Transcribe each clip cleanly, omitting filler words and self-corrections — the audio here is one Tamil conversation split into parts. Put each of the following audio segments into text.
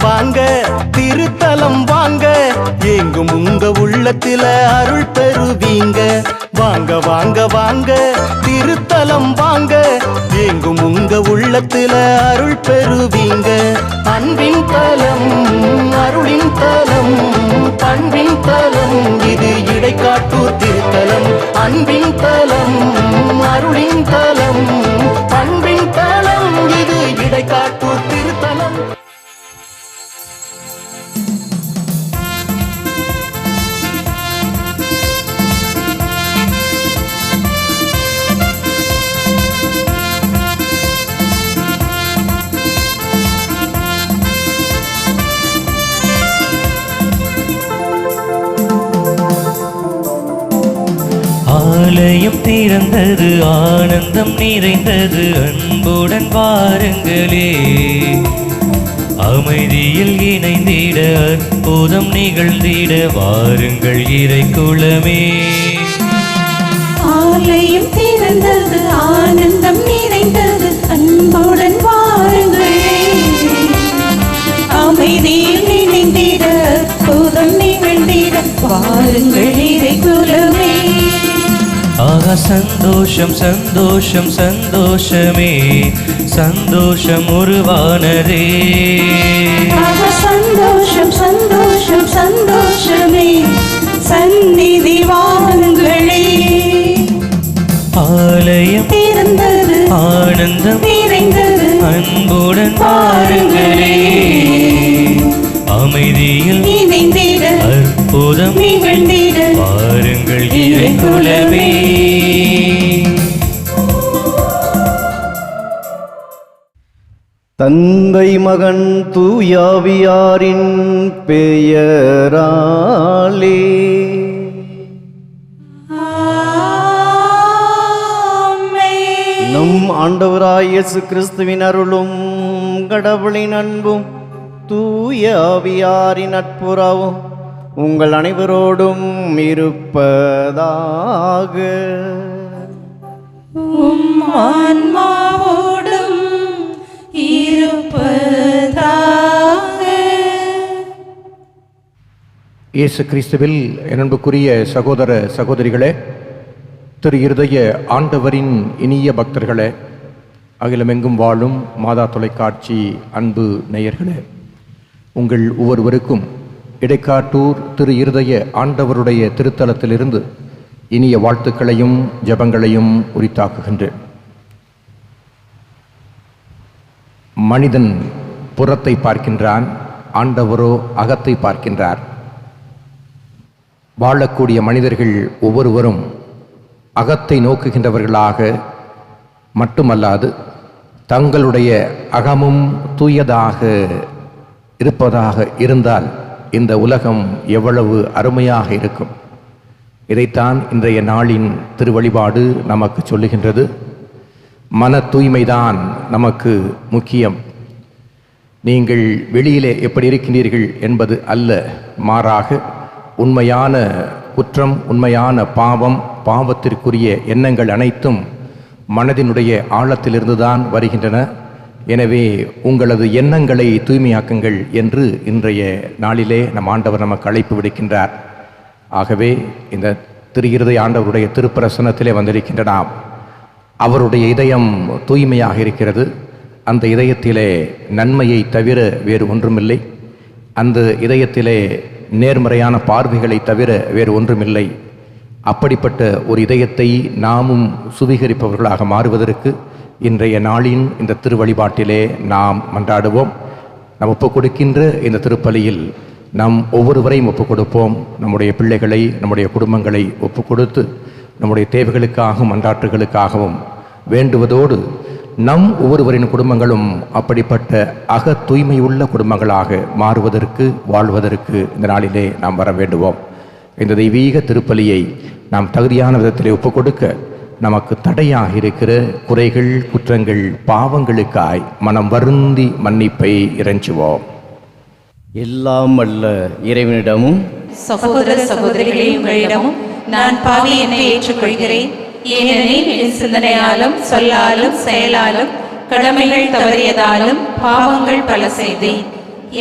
வாங்க திருத்தலம் வாங்க, எங்கும் உங்க உள்ளத்தில அருள் பெறுவீங்க. வாங்க வாங்க வாங்க திருத்தலம் வாங்க, எங்கும் உங்க உள்ளத்தில அருள் பெறுவீங்க. அன்பின் தலம் அருளின் தலம் பண்பின் தலம், இது இடைக்காட்டூர் திருத்தலம். அன்பின் தலம் அருளின் தலம் பண்பின் தலம், இது இடைக்காட்டூர் திருத்தலம். ஆலயம் திறந்தது, ஆனந்தம் நிறைந்தது, அன்புடன் வாருங்களே. அமைதியில் இணைந்திட, அற்புதம் நிகழ்ந்திட, வாருங்கள் இறைக்குலமே. ஆலயம் திறந்தது, ஆனந்தம் நிறைந்தது, அன்புடன் வாருங்களே. அமைதியில் இணைந்திட, அற்புதம் நிகழ்ந்திட, வாருங்கள் இறைக்குலமே. ஆகா சந்தோஷம் சந்தோஷம் சந்தோஷமே, சந்தோஷம் உருவானதே. ஆகா சந்தோஷம் சந்தோஷம் சந்தோஷமே, சந்நிதி வாருங்களே. ஆலயம் திறந்தது, ஆனந்தம் நிறைந்தது, அன்புடன் வாருங்களே. அமைதியில் இணைந்திட, அற்புதம் நிகழ்ந்திட, வாருங்கள் இறைக்குலமே. தந்தை மகன் தூயாவியாரின் பெயராலே ஆமென். நம் ஆண்டவராய் இயேசு கிறிஸ்துவின் அருளும் கடவுளின் அன்பும் தூய ஆவியாரின் நட்புறவும் உங்கள் அனைவரோடும் இருப்பதாக. உம் ஆன்மாவோடும் இருப்பதாக. இயேசு கிறிஸ்துவில் அன்புக்குரிய சகோதர சகோதரிகளே, திரு இருதய ஆண்டவரின் இனிய பக்தர்களே, அகிலமெங்கும் வாழும் மாதா தொலைக்காட்சி அன்பு நேயர்களே, உங்கள் ஒவ்வொருவருக்கும் இடைக்காட்டூர் திரு இருதய ஆண்டவருடைய திருத்தலத்திலிருந்து இனிய வாழ்த்துக்களையும் ஜெபங்களையும் உரித்தாக்குகின்றேன். மனிதன் புறத்தை பார்க்கின்றான், ஆண்டவரோ அகத்தை பார்க்கின்றார். வாழக்கூடிய மனிதர்கள் ஒவ்வொருவரும் அகத்தை நோக்குகின்றவர்களாக மட்டுமல்லாது தங்களுடைய அகமும் தூயதாக இருப்பதாக இருந்தால் இந்த உலகம் எவ்வளவு அருமையாக இருக்கும். இதைத்தான் இன்றைய நாளின் திருவழிபாடு நமக்கு சொல்லுகின்றது. மன தூய்மைதான் நமக்கு முக்கியம். நீங்கள் வெளியிலே எப்படி இருக்கின்றீர்கள் என்பது அல்ல, மாறாக உண்மையான குற்றம், உண்மையான பாவம், பாவத்திற்குரிய எண்ணங்கள் அனைத்தும் மனதினுடைய ஆழத்திலிருந்துதான் வருகின்றன. எனவே உங்களது எண்ணங்களை தூய்மையாக்குங்கள் என்று இன்றைய நாளிலே நம் ஆண்டவர் நமக்கு அழைப்பு விடுக்கின்றார். ஆகவே இந்த திரு இருதய ஆண்டவருடைய திருப்பிரசன்னத்திலே வந்திருக்கின்ற நாம், அவருடைய இதயம் தூய்மையாக இருக்கிறது. அந்த இதயத்திலே நன்மையை தவிர வேறு ஒன்றுமில்லை. அந்த இதயத்திலே நேர்மறையான பார்வைகளை தவிர வேறு ஒன்றுமில்லை. அப்படிப்பட்ட ஒரு இதயத்தை நாமும் சுவீகரிப்பவர்களாக மாறுவதற்கு இன்றைய நாளின் இந்த திருவழிபாட்டிலே நாம் மன்றாடுவோம். நாம் ஒப்புக் கொடுக்கின்ற இந்த திருப்பலியில் நாம் ஒவ்வொருவரையும் ஒப்புக் கொடுப்போம். நம்முடைய பிள்ளைகளை, நம்முடைய குடும்பங்களை ஒப்புக் கொடுத்து நம்முடைய தேவைகளுக்காகவும் மன்றாட்டுகளுக்காகவும் வேண்டுவதோடு நம் ஒவ்வொருவரின் குடும்பங்களும் அப்படிப்பட்ட அக தூய்மையுள்ள குடும்பங்களாக மாறுவதற்கு, வாழ்வதற்கு இந்த நாளிலே நாம் வர வேண்டுவோம். இந்த தெய்வீக திருப்பலியை நாம் தகுதியான விதத்திலே ஒப்புக் கொடுக்க நமக்கு தடையாக இருக்கிற குறைகள், குற்றங்கள், பாவங்களுக்காய் மனம் வருந்தி மன்னிப்பை இறைஞ்சுவோம். எல்லாம் வல்ல இறைவனிடமும் சகோதர சகோதரிகளே, உங்களிடமும் நான் பாவி என்னை ஏற்றுக்கொள்கிறேன். ஏனெனில் என் சிந்தனையாலும் சொல்லாலும் செயலாலும் கடமைகள் தவறியதாலும் பாவங்கள் பல செய்தேன்.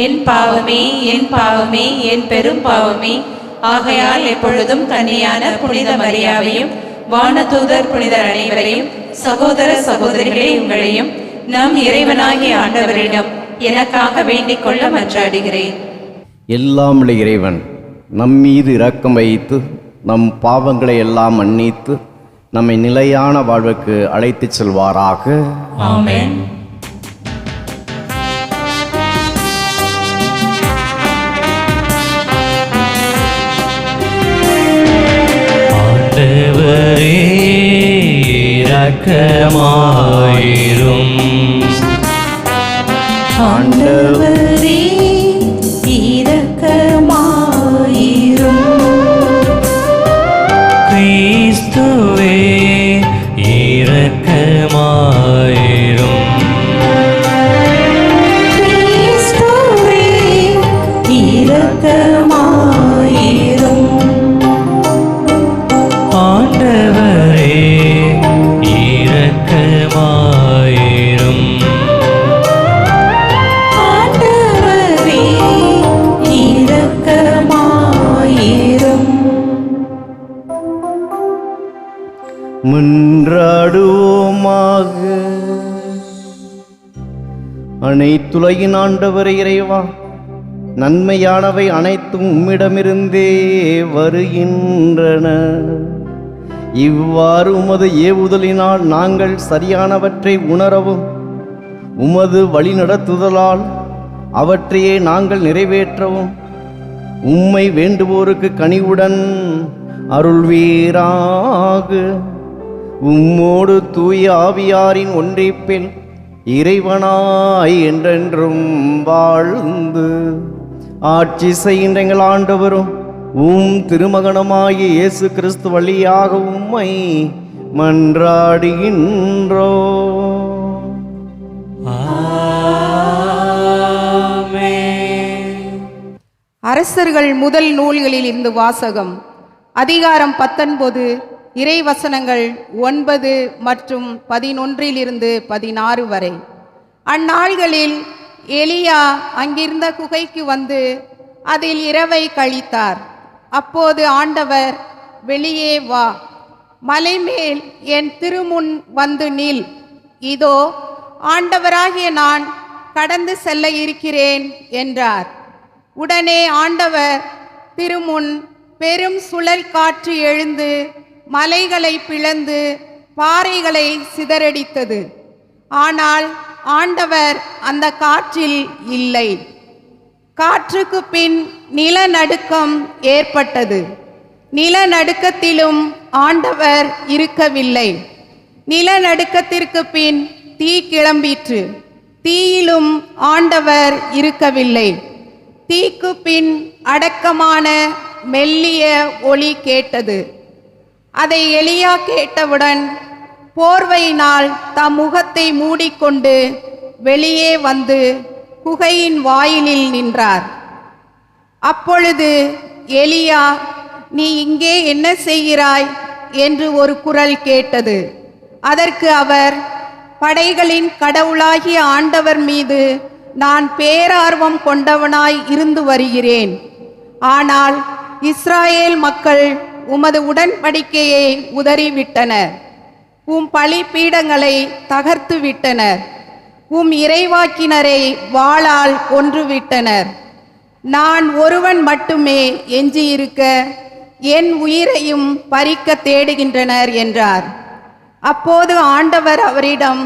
என் பாவமே, என் பாவமே, என் பெரும் பாவமே. ஆகையால் எப்பொழுதும் கன்னியான புனித மரியாவையும் வானதூதர் புனிதர் அனைவரையும் சகோதர சகோதரிகளே உங்களையும் நம் இறைவனாகிய ஆண்டவரிடம் எனக்காக வேண்டிக் கொள்ள மன்றாடுகிறேன். எல்லாம் உள்ள இறைவன் நம் மீது இரக்கம் வைத்து நம் பாவங்களை எல்லாம் மன்னித்து நம்மை நிலையான வாழ்வுக்கு அழைத்துச் செல்வாராக. ஆமென். ஆண்டவரே இரக்கமாயிரும். ஆண்டவரே இரக்கமாயிரும். கிறிஸ்துவே இரக்கமாயிரும். கிறிஸ்துவே இரக்கமாயிரும். ஆண்டவரே இரக்கமாயிரும். ஆண்டவரே இரக்கமாயிரும். மன்றாடுவோமாக. அனைத்துலகின் ஆண்டவர் இறைவா, நன்மையானவை அனைத்தும் உம்மிடமிருந்தே வருகின்றன. இவ்வாறு உமது ஏவுதலினால் நாங்கள் சரியானவற்றை உணரவும் உமது வழிநடத்துதலால் அவற்றையே நாங்கள் நிறைவேற்றவும் உம்மை வேண்டுவோருக்கு கனிவுடன் அருள்வீராக. உம்மோடு தூய ஆவியாரின் ஒன்றிப்பில் இறைவனாய் என்றென்றும் வாழ்ந்து ஆட்சி செய்கின்ற எங்கள் ஆண்டவரும் திருமகனுமாகிய இயேசு கிறிஸ்து வழியாக உம்மை மன்றாடுகின்றோ. அரசர்கள் முதல் நூல்களில் இருந்து வாசகம். அதிகாரம் 19, இறைவசனங்கள் 9 மற்றும் 11 16 வரை. அந்நாள்களில் எலியா அங்கிருந்த குகைக்கு வந்து அதில் இரவை கழித்தார். அப்போது ஆண்டவர், வெளியே வா, மலைமேல் என் திருமுன் வந்து நில். இதோ ஆண்டவராகிய நான் கடந்து செல்ல இருக்கிறேன் என்றார். உடனே ஆண்டவர் திருமுன் பெரும் சுழல் காற்று எழுந்து மலைகளை பிளந்து பாறைகளை சிதறடித்தது. ஆனால் ஆண்டவர் அந்த காற்றில் இல்லை. காற்றுக்கு பின் நிலநடுக்கம் ஏற்பட்டது. நிலநடுக்கத்திலும் ஆண்டவர் இருக்கவில்லை. நிலநடுக்கத்திற்கு பின் தீ கிளம்பிற்று. தீயிலும் ஆண்டவர் இருக்கவில்லை. தீக்கு பின் அடக்கமான மெல்லிய ஒலி கேட்டது. அதை எலியா கேட்டவுடன் போர்வையினால் தம் முகத்தை மூடிக்கொண்டு வெளியே வந்து குகையின் வாயிலில் நின்றார். அப்பொழுது எலியா, நீ இங்கே என்ன செய்கிறாய் என்று ஒரு குரல் கேட்டது. அதற்கு அவர், படைகளின் கடவுளாகிய ஆண்டவர் மீது நான் பேரார்வம் கொண்டவனாய் இருந்து வருகிறேன். ஆனால் இஸ்ராயேல் மக்கள் உமது உடன்படிக்கையை உதறிவிட்டனர். உம் பலிபீடங்களை தகர்த்து விட்டனர். உம் இறைவாக்கினரை வாளால் கொன்றுவிட்டனர். நான் ஒருவன் மட்டுமே எஞ்சியிருக்க என் உயிரையும் பறிக்க தேடுகின்றனர் என்றார். அப்போது ஆண்டவர் அவரிடம்,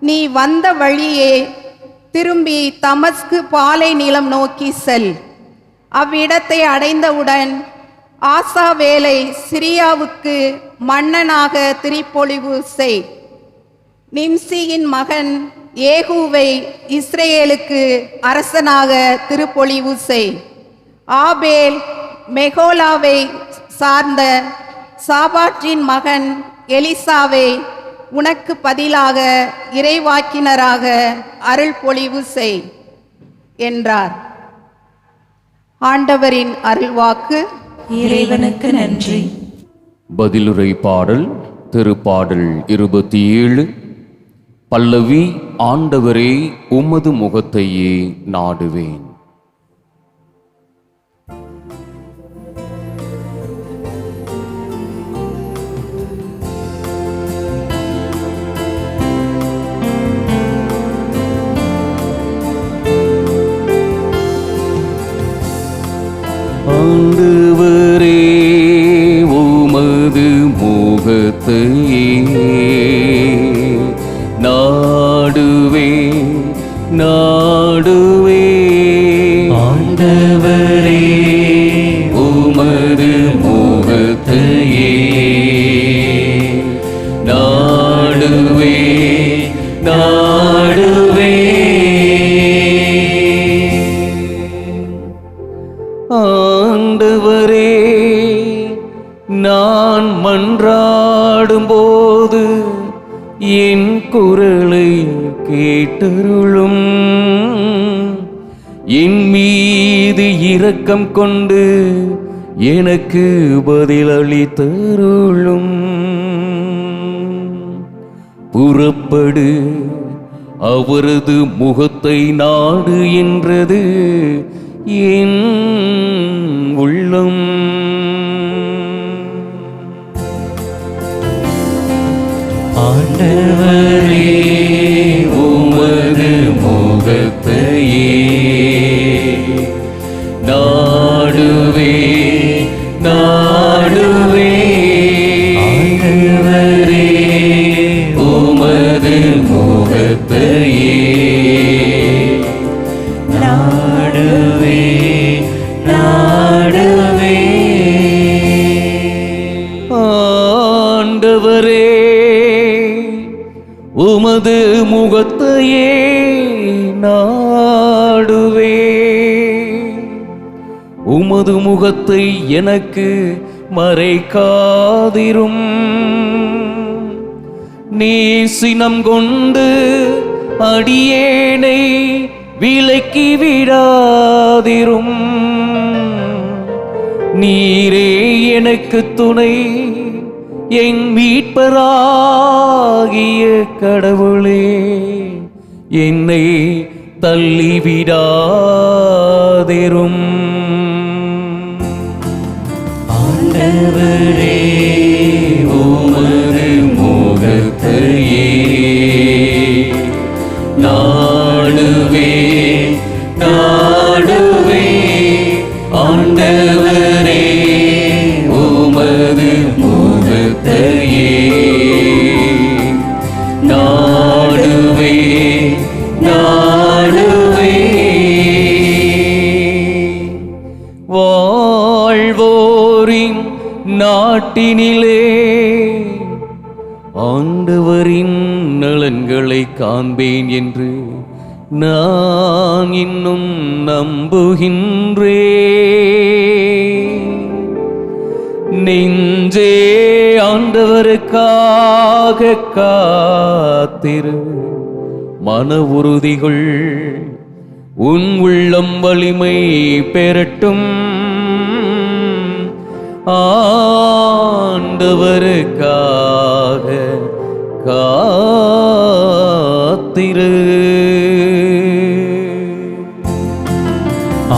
நீ வந்த வழியே திரும்பி தமஸ்கு பாலை நிலம் நோக்கி செல். அவ்விடத்தை அடைந்தவுடன் ஆசாவேலை சிரியாவுக்கு மன்னனாக திருப்பொழிவு செய். நிம்சியின் மகன் ஏகூவை இஸ்ரேலுக்கு அரசனாக திருப்பொழிவு செய். ஆபேல் மெகோலாவை சார்ந்த சாபாற்றின் மகன் எலிசாவை உனக்கு பதிலாக இறைவாக்கினராக அருள் பொழிவு செய் என்றார். ஆண்டவரின் அருள்வாக்கு. இறைவனுக்கு நன்றி. பதிலுரை பாடல். திருப்பாடல் 27. பல்லவி. ஆண்டவரே உமது முகத்தையே நாடுவேன். முகத்தையே நாடுவே நாடுவே. ஆண்டவரே, நான் மன்றாடும்போது என் குரலை கேட்டருளும். என் மீது இரக்கம் கொண்டு எனக்கு பதிலளித்தருளும். புறப்படு, அவரது முகத்தை நாடு என்றது என் உள்ளம். ஆண்டவரே, உமது முகத்தையே நாடுவே நாடுவே. ஆண்டவரே, உமது முகத்தையே நாடுவே நாடுவே. ஆண்டவரே, உமது முகத்தையே நாடுவே. உமது முகத்தை எனக்கு மறைக்காதிரும். நீ சினம் கொண்டு அடியேனை விலக்கி விடாதிரும். நீரே எனக்கு துணை, என் மீட்பராகிய கடவுளே, என்னை தள்ளிவிடாதிரும். ஆண்டவரே, உமது முகத்தையே நாடுவே நாடுவே. ஆண்டவரே, உமது முகத்தையே நாடுவே நாடுவே. வாழ்வோரின் நாட்டினிலே ஆண்டவரின் நலன்களை காண்பேன் என்று நான் இன்னும் நம்புகின்றேன். நெஞ்சே, ஆண்டவருக்காக காத்திரு. மன உறுதிகள் உன் உள்ளம் வலிமை பெறட்டும். ஆண்டவருக்காக காத்திரு.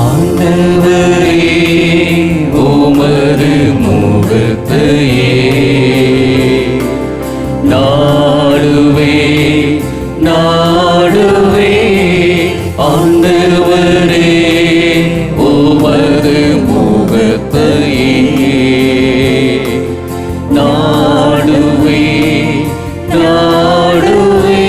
ஆண்டவரே, உமது முகத்தையே நாடுவே நாடுவே. ஆண்டவரே, உமது முகத்தையே நாடுவே நாடுவே.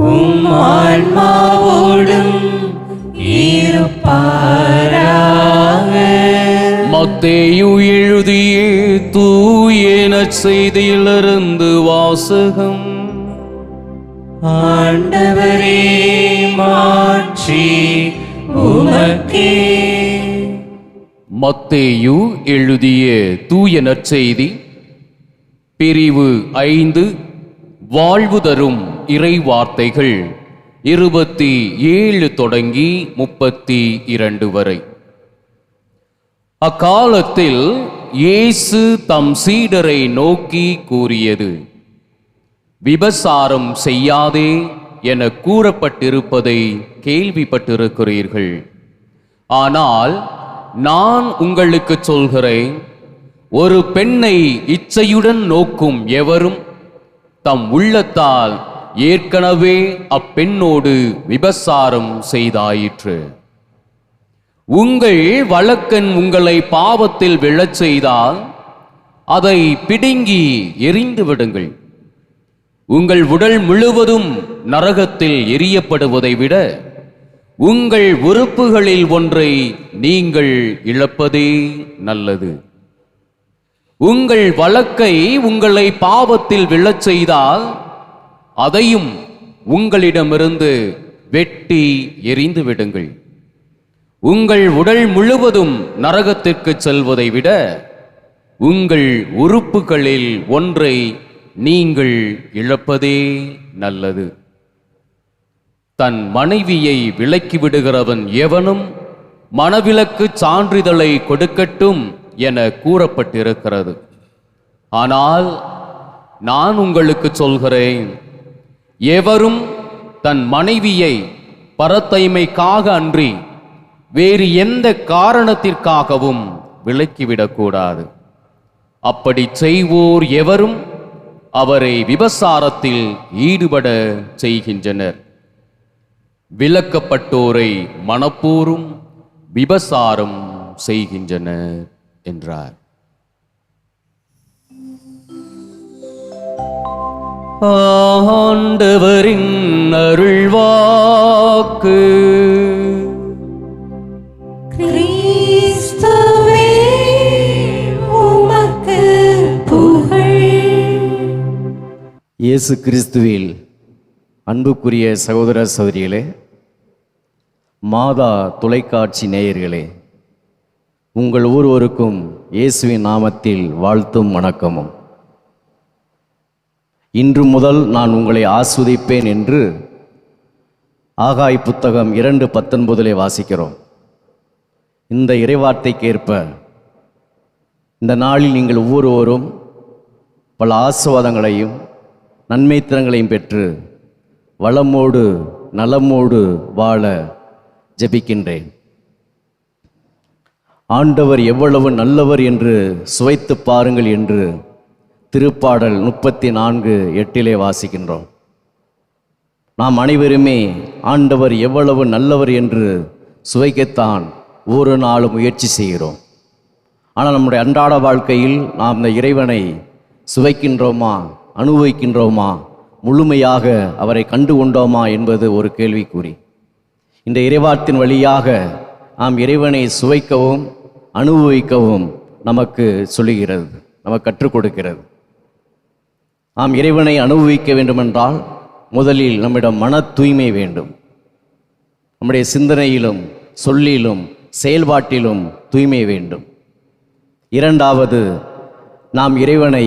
உம் ஆன்மாவோடும் இருப்பாராக. மத்தேயு எழுதிய தூய நற்செய்தியிலிருந்து வாசகம். ஆண்டவரே, மாட்சி உமக்கே. மத்தேயு எழுதிய தூய நற்செய்தி பிரிவு 5 வாழ்வு தரும் இறை வார்த்தைகள் 27 தொடங்கி 32 வரை. அக்காலத்தில் இயேசு தம் சீடரை நோக்கி கூறியது: விபசாரம் செய்யாதே என கூறப்பட்டிருப்பதை கேள்விப்பட்டிருக்கிறீர்கள். ஆனால் நான் உங்களுக்கு சொல்கிறேன், ஒரு பெண்ணை இச்சையுடன் நோக்கும் எவரும் தம் உள்ளத்தால் ஏற்கனவே அப்பெண்ணோடு விபசாரம் செய்தாயிற்று. உங்கள் வழக்கன் உங்களை பாவத்தில் விழச் செய்தால் அதை பிடுங்கி எறிந்து விடுங்கள். உங்கள் உடல் முழுவதும் நரகத்தில் எரியப்படுவதை விட உங்கள் உறுப்புகளில் ஒன்றை நீங்கள் இழப்பதே நல்லது. உங்கள் வழக்கை உங்களை பாவத்தில் விழச் செய்தால் அதையும் உங்களிடமிருந்து வெட்டி எறிந்து விடுங்கள். உங்கள் உடல் முழுவதும் நரகத்திற்கு செல்வதை விட உங்கள் உறுப்புகளில் ஒன்றை நீங்கள் இழப்பதே நல்லது. தன் மனைவியை விலக்கி விடுகிறவன் எவனும் மணவிலக்கு சான்றிதழை கொடுக்கட்டும் என கூறப்பட்டிருக்கிறது. ஆனால் நான் உங்களுக்கு சொல்கிறேன், எவரும் தன் மனைவியை பரத்தைமைக்காக அன்றி வேறு எந்த காரணத்திற்காகவும் விலக்கிவிடக்கூடாது. அப்படி செய்வோர் எவரும் அவரை விபசாரத்தில் ஈடுபட செய்கின்றனர். விலக்கப்பட்டோரை மனப்பூரும் விபசாரம் செய்கின்றனர் என்றார். ஆண்டவரின் அருள்வாக்கு. கிறிஸ்துவே, உமக்கு புகழ். இயேசு கிறிஸ்துவில் அன்புக்குரிய சகோதர சகோதரிகளே, மாதா தொலைக்காட்சி நேயர்களே, உங்கள் ஒவ்வொருவருக்கும் இயேசுவின் நாமத்தில் வாழ்த்தும் வணக்கமும். இன்று முதல் நான் உங்களை ஆஸ்வதிப்பேன் என்று ஆகாய் புத்தகம் 2:19 வாசிக்கிறோம். இந்த இறைவார்த்தைக்கேற்ப இந்த நாளில் நீங்கள் ஒவ்வொருவரும் பல ஆசீர்வாதங்களையும் நன்மைத்திறங்களையும் பெற்று வளமோடு நலமோடு வாழ ஜெபிக்கின்றேன். ஆண்டவர் எவ்வளவு நல்லவர் என்று சுவைத்து பாருங்கள் என்று திருப்பாடல் 34:8 வாசிக்கின்றோம். நாம் அனைவருமே ஆண்டவர் எவ்வளவு நல்லவர் என்று சுவைக்கத்தான் ஒவ்வொரு நாளும் முயற்சி செய்கிறோம். ஆனால் நம்முடைய அன்றாட வாழ்க்கையில் நாம் இந்த இறைவனை சுவைக்கின்றோமா, அனுபவிக்கின்றோமா, முழுமையாக அவரை கண்டு கொண்டோமா என்பது ஒரு கேள்விக்குறி. இந்த இறைவார்த்தின் வழியாக நாம் இறைவனை சுவைக்கவும் அனுபவிக்கவும் நமக்கு சொல்லுகிறது, நமக்கு கற்றுக் கொடுக்கிறது. நாம் இறைவனை அனுபவிக்க வேண்டுமென்றால் முதலில் நம்மிடம் மன தூய்மை வேண்டும். நம்முடைய சிந்தனையிலும் சொல்லிலும் செயல்பாட்டிலும் தூய்மை வேண்டும். இரண்டாவது, நாம் இறைவனை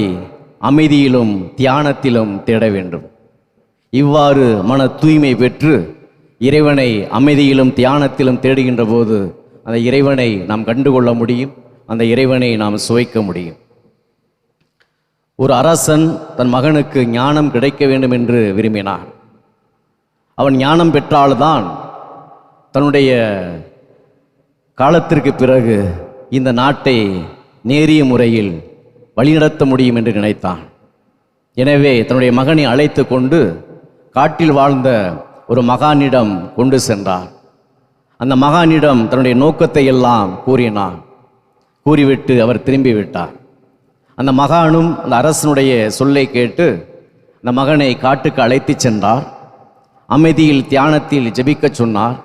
அமைதியிலும் தியானத்திலும் தேட வேண்டும். இவ்வாறு மன தூய்மை பெற்று இறைவனை அமைதியிலும் தியானத்திலும் தேடுகின்ற போது அந்த இறைவனை நாம் கண்டுகொள்ள முடியும், அந்த இறைவனை நாம் சுவைக்க முடியும். ஒரு அரசன் தன் மகனுக்கு ஞானம் கிடைக்க வேண்டும் என்று விரும்பினான். அவன் ஞானம் பெற்றால்தான் தன்னுடைய காலத்திற்கு பிறகு இந்த நாட்டை நேரிய முறையில் வழிநடத்த முடியும் என்று நினைத்தான். எனவே தன்னுடைய மகனை அழைத்து கொண்டு காட்டில் வாழ்ந்த ஒரு மகானிடம் கொண்டு சென்றார். அந்த மகானிடம் தன்னுடைய நோக்கத்தை எல்லாம் கூறினார். கூறிவிட்டு அவர் திரும்பி விட்டார். அந்த மகானும் அந்த அரசனுடைய சொல்லை கேட்டு இந்த மகனை காட்டுக்கு அழைத்துச் சென்றார். அமைதியில் தியானத்தில் ஜெபிக்கச் சொன்னார்.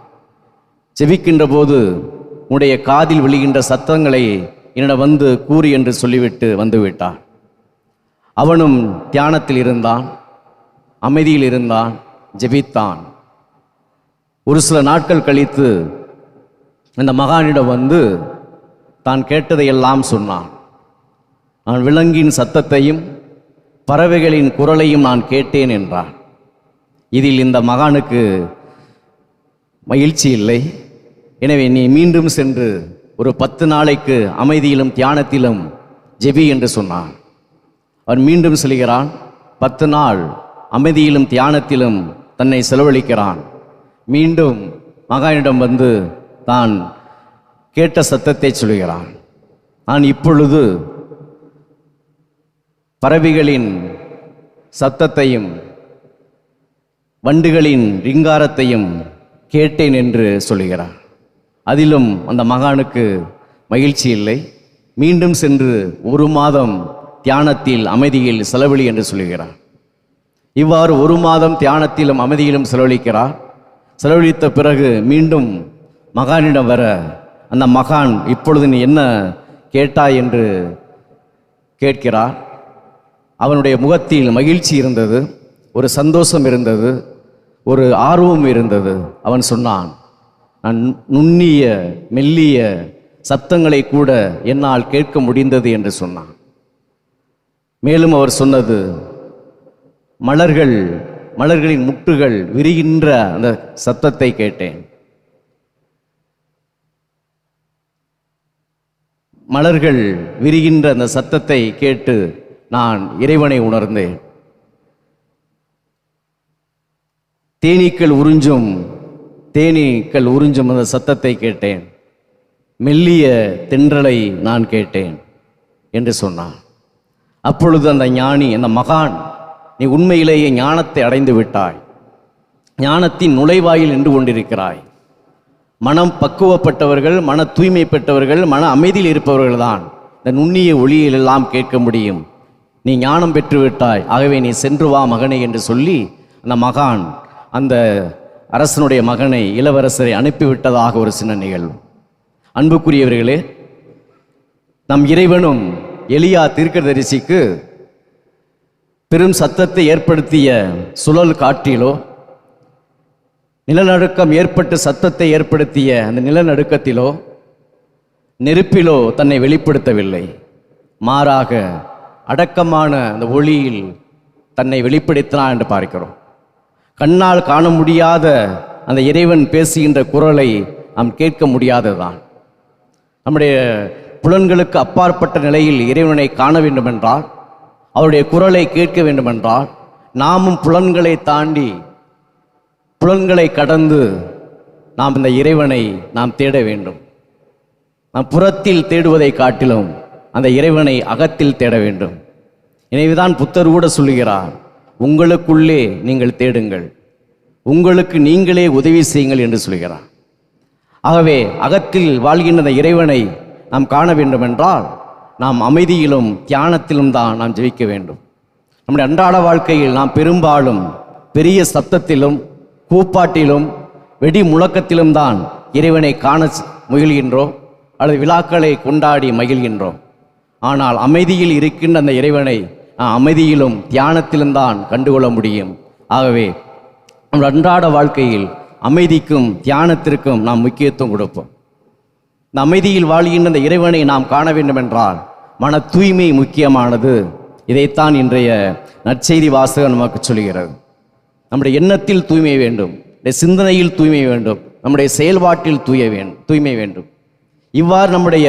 ஜெபிக்கின்ற போது உன்னுடைய காதில் விழுகின்ற சத்தங்களை என்னிடம் வந்து கூறு என்று சொல்லிவிட்டு வந்துவிட்டார். அவனும் தியானத்தில் இருந்தான், அமைதியில் இருந்தான், ஜெபித்தான். ஒரு சில நாட்கள் கழித்து அந்த மகானிடம் வந்து தான் கேட்டதையெல்லாம் சொன்னான். நான் விலங்கின் சத்தத்தையும் பறவைகளின் குரலையும் நான் கேட்டேன் என்றான். இதில் இந்த மகானுக்கு மகிழ்ச்சி இல்லை. எனவே நீ மீண்டும் சென்று ஒரு 10 நாளைக்கு அமைதியிலும் தியானத்திலும் ஜெபி என்று சொன்னான். அவன் மீண்டும் செல்கிறான். 10 நாள் அமைதியிலும் தியானத்திலும் தன்னை செலவழிக்கிறான். மீண்டும் மகானிடம் வந்து தான் கேட்ட சத்தத்தை சொல்கிறான். நான் இப்பொழுது பறவைகளின் சத்தத்தையும் வண்டுகளின் ரிங்காரத்தையும் கேட்டேன் என்று சொல்கிறான். அதிலும் அந்த மகானுக்கு மகிழ்ச்சி இல்லை. மீண்டும் சென்று 1 மாதம் தியானத்தில் அமைதியில் செலவழி என்று சொல்கிறார். இவ்வாறு 1 மாதம் தியானத்திலும் அமைதியிலும் செலவழிக்கிறார். செலவழித்த பிறகு மீண்டும் மகானிடம் வர அந்த மகான் இப்பொழுது நீ என்ன கேட்டாய் என்று கேட்கிறார். அவனுடைய முகத்தில் மகிழ்ச்சி இருந்தது, ஒரு சந்தோஷம் இருந்தது, ஒரு ஆர்வம் இருந்தது. அவன் சொன்னான், நான் நுண்ணிய மெல்லிய சத்தங்களை கூட என்னால் கேட்க முடிந்தது என்று சொன்னான். மேலும் அவர் சொன்னது, மலர்களின் முட்டுகள் விரிகின்ற அந்த சத்தத்தை கேட்டேன். மலர்கள் விரிகின்ற அந்த சத்தத்தை கேட்டு நான் இறைவனை உணர்ந்தேன். தேனீக்கள் உறிஞ்சும் அந்த சத்தத்தை கேட்டேன். மெல்லிய தென்றலை நான் கேட்டேன் என்று சொன்னான். அப்பொழுது அந்த ஞானி, அந்த மகான், நீ உண்மையிலேயே ஞானத்தை அடைந்து விட்டாய், ஞானத்தின் நுழைவாயில் நின்று கொண்டிருக்கிறாய். மனம் பக்குவப்பட்டவர்கள், மன தூய்மை பெற்றவர்கள், மன அமைதியில் இருப்பவர்கள் தான் இந்த நுண்ணிய ஒளியிலெல்லாம் கேட்க முடியும். நீ ஞானம் பெற்றுவிட்டாய், ஆகவே நீ சென்று வா மகனே என்று சொல்லி அந்த மகான் அந்த அரசனுடைய மகனை, இளவரசரை அனுப்பிவிட்டதாக ஒரு சின்ன நிகழ்வு. அன்புக்குரியவர்களே, நம் இறைவனும் எலியா தீர்க்கதரிசிக்கு பெரும் சத்தத்தை ஏற்படுத்திய சுழல் காற்றிலோ, நிலநடுக்கம் ஏற்பட்டு சத்தத்தை ஏற்படுத்திய அந்த நிலநடுக்கத்திலோ, நெருப்பிலோ தன்னை வெளிப்படுத்தவில்லை. மாறாக அடக்கமான அந்த ஒளியில் தன்னை வெளிப்படுத்தினான் என்று பார்க்கிறோம். கண்ணால் காண முடியாத அந்த இறைவன் பேசுகின்ற குரலை நாம் கேட்க முடியாததுதான். நம்முடைய புலன்களுக்கு அப்பாற்பட்ட நிலையில் இறைவனை காண வேண்டுமென்றால், அவருடைய குரலை கேட்க வேண்டுமென்றால், நாமும் புலன்களை தாண்டி, புலன்களை கடந்து நாம் இந்த இறைவனை நாம் தேட வேண்டும். நாம் புறத்தில் தேடுவதை காட்டிலும் அந்த இறைவனை அகத்தில் தேட வேண்டும். எனவேதான் புத்தர் கூட சொல்லுகிறார், உங்களுக்குள்ளே நீங்கள் தேடுங்கள், உங்களுக்கு நீங்களே உதவி செய்யுங்கள் என்று சொல்கிறார். ஆகவே அகத்தில் வாழ்கின்ற அந்த இறைவனை நாம் காண வேண்டுமென்றால் நாம் அமைதியிலும் தியானத்திலும் தான் நாம் ஜெயிக்க வேண்டும். நம்முடைய அன்றாட வாழ்க்கையில் நாம் பெரும்பாலும் பெரிய சத்தத்திலும் கூப்பாட்டிலும் வெடி முழக்கத்திலும் தான் இறைவனை காண முயல்கின்றோம், அல்லது விழாக்களை கொண்டாடி மகிழ்கின்றோம். ஆனால் அமைதியில் இருக்கின்ற அந்த இறைவனை அமைதியிலும் தியானத்திலும் தான் கண்டுகொள்ள முடியும். ஆகவே நம் அன்றாட வாழ்க்கையில் அமைதிக்கும் தியானத்திற்கும் நாம் முக்கியத்துவம் கொடுப்போம். இந்த அமைதியில் வாழ்கின்ற அந்த இறைவனை நாம் காண வேண்டுமென்றால் மன தூய்மை முக்கியமானது. இதைத்தான் இன்றைய நற்செய்தி வாசகம் நமக்கு சொல்கிறது. நம்முடைய எண்ணத்தில் தூய்மை வேண்டும், நம்முடைய சிந்தனையில் தூய்மை வேண்டும், நம்முடைய செயல்பாட்டில் தூய்மை வேண்டும். இவ்வாறு நம்முடைய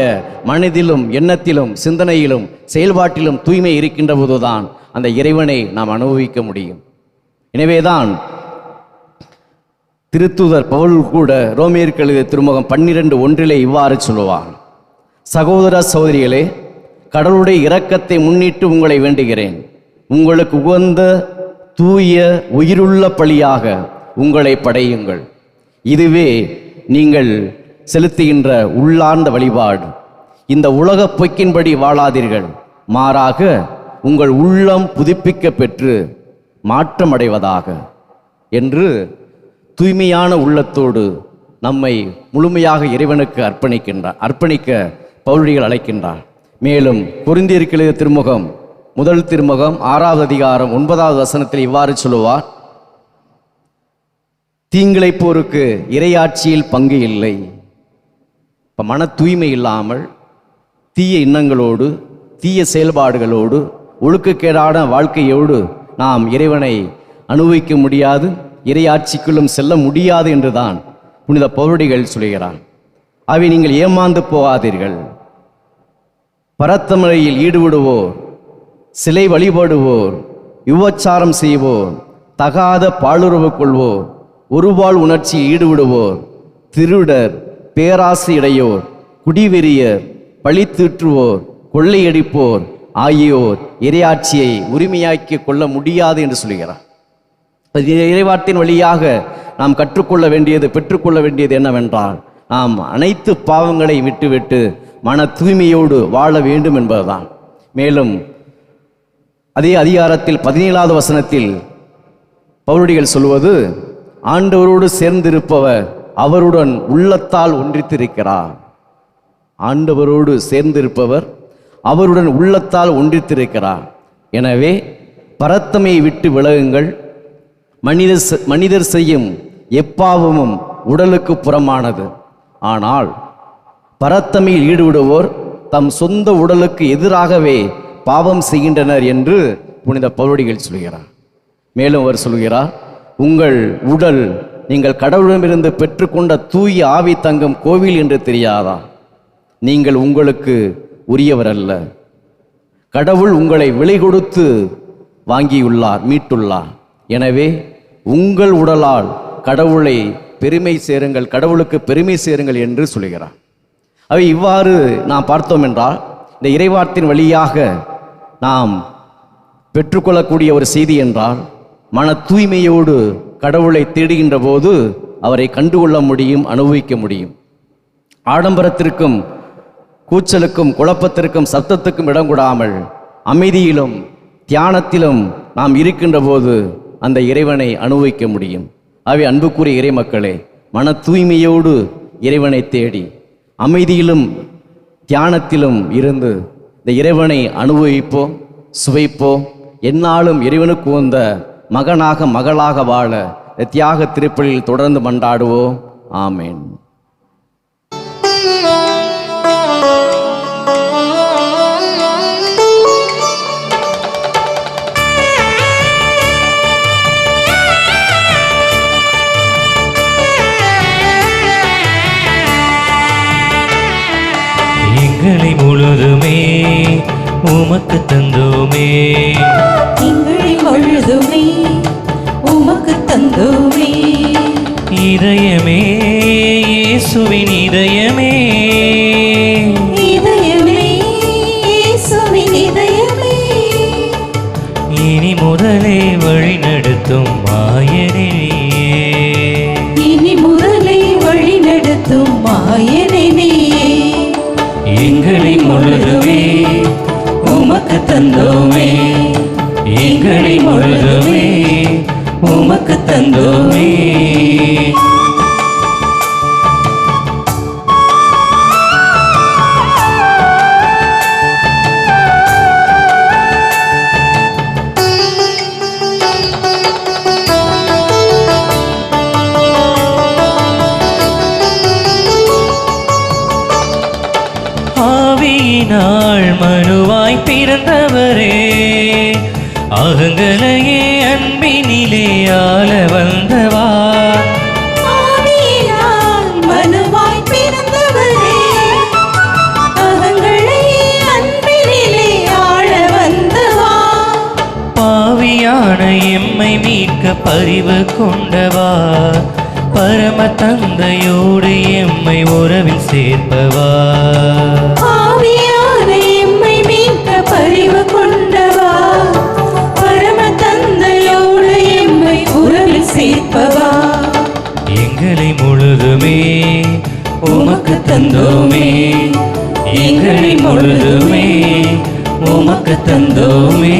மனதிலும் எண்ணத்திலும் சிந்தனையிலும் செயல்பாட்டிலும் தூய்மை இருக்கின்ற போதுதான் அந்த இறைவனை நாம் அனுபவிக்க முடியும். எனவேதான் திருத்தூதர் பவுல் கூட ரோமியருக்கு எழுதிய திருமுகம் 12:1 இவ்வாறு சொல்லுவார், சகோதர சகோதரிகளே, கடவுளுடைய இரக்கத்தை முன்னிட்டு உங்களை வேண்டுகிறேன், உங்களுக்கு உகந்த தூய உயிருள்ள பலியாக உங்களை படையுங்கள், இதுவே நீங்கள் செலுத்துகின்ற உள்ளார்ந்த வழிபாடு. இந்த உலக பொய்க்கின்படி வாழாதீர்கள், மாறாக உங்கள் உள்ளம் புதுப்பிக்க பெற்று மாற்றமடைவதாக என்று தூய்மையான உள்ளத்தோடு நம்மை முழுமையாக இறைவனுக்கு அர்ப்பணிக்க பவுலடிகள் அழைக்கின்றார். மேலும் கொரிந்தியருக்கு எழுதிய திருமுகம் முதல் திருமுகம் 6வது அதிகாரம் 9வது வசனத்தில் இவ்வாறு சொல்லுவார், தீங்கிழைப்போருக்கு இறையாட்சியில் பங்கு இல்லை. இப்போ மன தூய்மை இல்லாமல் தீய எண்ணங்களோடு தீய செயல்பாடுகளோடு ஒழுக்கக்கேடான வாழ்க்கையோடு நாம் இறைவனை அனுபவிக்க முடியாது, இறையாட்சிக்குள்ளும் செல்ல முடியாது என்றுதான் புனித பவுலடிகள் சொல்கிறார். அவை நீங்கள் ஏமாந்து போகாதீர்கள். பரத்தமுறையில் ஈடுபடுவோர், சிலை வழிபடுவோர், விபச்சாரம் செய்வோர், தகாத பாலுறவு கொள்வோர், ஒருபால் உணர்ச்சியில் ஈடுபடுவோர், திருடர், பேராசையுடையோர், குடிவெறியர், பழி தீற்றுவோர், கொள்ளையடிப்போர் ஆகியோர் இறையாட்சியை உரிமையாக்கி கொள்ள முடியாது என்று சொல்கிறார். இறைவார்த்தையின் வழியாக நாம் கற்றுக்கொள்ள வேண்டியது, பெற்றுக்கொள்ள வேண்டியது என்னவென்றால், நாம் அனைத்து பாவங்களை விட்டுவிட்டு மன தூய்மையோடு வாழ வேண்டும் என்பதுதான். மேலும் அதே அதிகாரத்தில் 17வது வசனத்தில் பவுலடிகள் சொல்வது, ஆண்டவரோடு சேர்ந்திருப்பவர் அவருடன் உள்ளத்தால் ஒன்றித்திருக்கிறார். ஆண்டவரோடு சேர்ந்திருப்பவர் அவருடன் உள்ளத்தால் ஒன்றித்திருக்கிறார். எனவே பரத்தமையை விட்டு விலகுங்கள். மனிதர் செய்யும் எப்பாவமும் உடலுக்கு புறமானது. ஆனால் பரத்தமையில் ஈடுபடுவோர் தம் சொந்த உடலுக்கு எதிராகவே பாவம் செய்கின்றனர் என்று புனித பவுலடிகள் சொல்கிறார். மேலும் அவர் சொல்கிறார், உங்கள் உடல் நீங்கள் கடவுளிடமிருந்து பெற்றுக்கொண்ட தூய ஆவி தங்கும் கோவில் என்று தெரியாதா? நீங்கள் உங்களுக்கு உரியவர் அல்ல. கடவுள் உங்களை விலை கொடுத்து வாங்கியுள்ளார், மீட்டுள்ளார். எனவே உங்கள் உடலால் கடவுளை பெருமை சேருங்கள், கடவுளுக்கு பெருமை சேருங்கள் என்று சொல்கிறார். அவை இவ்வாறு நாம் பார்த்தோம் என்றால், இந்த இறைவார்த்தையின் வழியாக நாம் பெற்றுக்கொள்ளக்கூடிய ஒரு செய்தி என்றால், மன தூய்மையோடு கடவுளை தேடுகின்ற போது அவரை கண்டுகொள்ள முடியும், அனுபவிக்க முடியும். ஆடம்பரத்திற்கும் கூச்சலுக்கும் குழப்பத்திற்கும் சத்தத்துக்கும் இடம் கொடாமல் அமைதியிலும் தியானத்திலும் நாம் இருக்கின்ற போது அந்த இறைவனை அனுபவிக்க முடியும். ஆகவே அன்புக்குரிய இறை மக்களே, மன தூய்மையோடு இறைவனை தேடி அமைதியிலும் தியானத்திலும் இருந்து இந்த இறைவனை அனுபவிப்போம், சுவைப்போம். எந்நாளும் இறைவனுக்கு உகந்த மகனாக மகளாக வாழ தியாக திருப்பலியில் தொடர்ந்து மன்றாடுவோம். ஆமேன். எங்களை முழுதுமே உமக்கு தந்தோமே, எங்களை முழுதுமே உமக்கு தந்தோமே. இதயமே இயேசுவின் இதயமே, இதயமே இயேசுவின் இதயமே. இனி முதலே வழி நடத்தும் மாயனே, இனி முதலை வழி நடத்தும் மாயனே. எங்களை முழுதுமே உமக்கு தந்தோமே, எங்களை முழுதுமே உமக்கு தந்தோமே. ஆவியினால் மனுவாய் பிறந்தவரே, அகங்களையே அன்பினிலே ஆள வந்தவா. ஆவியினால் மனுவாய் பிறந்தவரே, அகங்களையே அன்பினிலே ஆள வந்தவா. பாவியான எம்மை மீட்க பரிவு கொண்டவா, பரம தந்தையோடு எம்மை உறவில் சேர்ப்பவா. ஆவியான எம்மை மீட்க பரிவு கொண்டவா, பரம தந்தையோடு எம்மை உறவில் சேர்ப்பவா. எங்களை முழுதுமே உமக்கு தந்தோமே, எங்களை முழுதுமே உமக்கு தந்தோமே.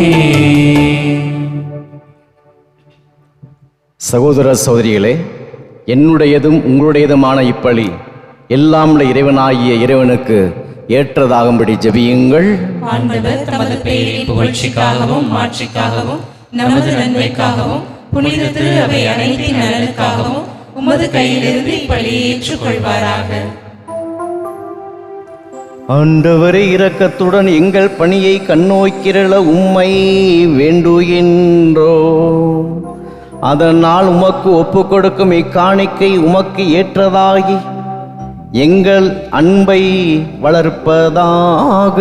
சகோதர சகோதரிகளே, என்னுடையதும் உங்களுடையதுமான இப்பலி எல்லாம் உள்ள இறைவனாகிய இறைவனுக்கு ஏற்றதாகும்படி ஜெபியுங்கள். ஆண்டவர் தமது பெயரின் புகழ்ச்சிக்காகவும் மாட்சிக்காகவும் நமது நன்மைக்காகவும் புனித திரு அவை அனைத்தின் நலனுக்காகவும் உமது கையிலிருந்து இப்பலியை ஏற்றுக்கொள்வாராக. ஆண்டவரே, இரக்கத்துடன் எங்கள் பணியை கண்ணோக்கிரள உம்மை வேண்டுகின்றோ. அதனால் உமக்கு ஒப்பு கொடுக்கும் இக்காணிக்கை உமக்கு ஏற்றதாகி எங்கள் அன்பை வளர்ப்பதாக.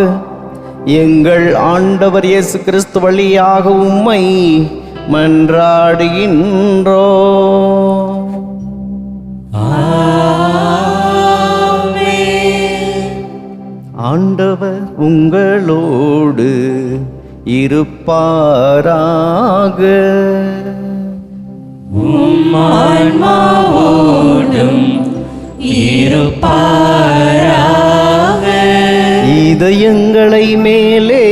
எங்கள் ஆண்டவர் இயேசு கிறிஸ்து வழியாக உம்மை மன்றாடுகின்றோ. ஆண்டவர் உங்களோடு இருப்பாராக. ஆன்மாவோடும் இருப்பாராக. இதயங்களை மேலே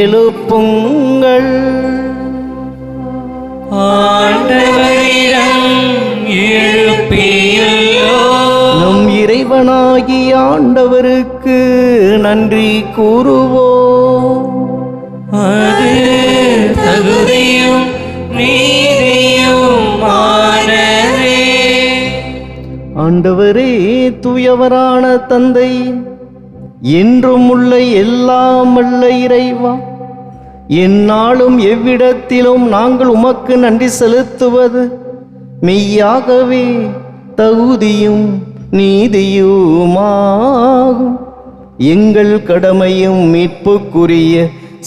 எழுப்புங்கள். ஆண்டவரிடம் எழுப்பியுள்ளோம். நம் இறைவனாகிய ஆண்டவருக்கு நன்றி கூறுவோம். அது தகுதியும் நீதியுமானதே. ஆண்டவரே, தூயவரான தந்தை, என்றும் உள்ள எல்லாம் வல்ல இறைவா, எந்நாளும் எவ்விடத்திலும் நாங்கள் உமக்கு நன்றி செலுத்துவது மெய்யாகவே தகுதியும் நீதியுமாகும். எங்கள் கடமையும் மீட்புக்குரிய